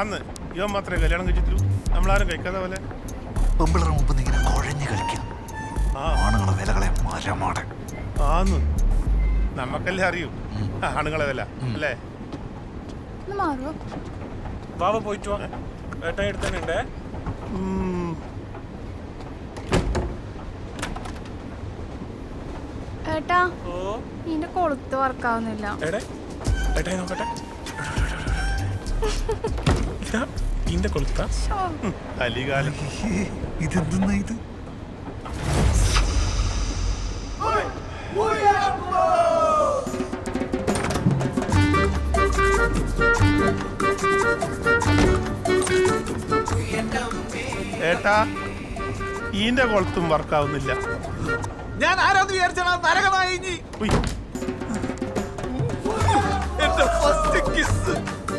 ആന്ന് ഇവൻ മാത്രമേ കല്യാണം കഴിച്ചിട്ടുള്ളൂ. നമ്മളാരും കഴിക്കാതെ പോലെ പെമ്പിളർ മുമ്പ് ഇങ്ങനെ കുഴഞ്ഞു കളിക്കാം. ആണുങ്ങളെ വിലകളെ മരമാടെ ആന്ന് നമ്മക്കല്ലേ അറിയൂ ആണുങ്ങളെ വില അല്ലേ. വാവ പോയിട്ട് വാ. ഏട്ടാ എടുത്തന്നെ. ഏട്ടാ നിന്റെ കൊളുത്ത് വർക്കാവുന്നില്ല. ഏട്ടാ നോക്കട്ടെ. ഇന്റെ കൊളുത്ത കലികാലം. ഇതെന്തെന്നാ ഇത്? ഏട്ടാ ഈന്റെ കൊളുത്തും വർക്കാവുന്നില്ല. ഞാൻ ആരാന്ന് വിചാരിച്ചാ നരകമായി.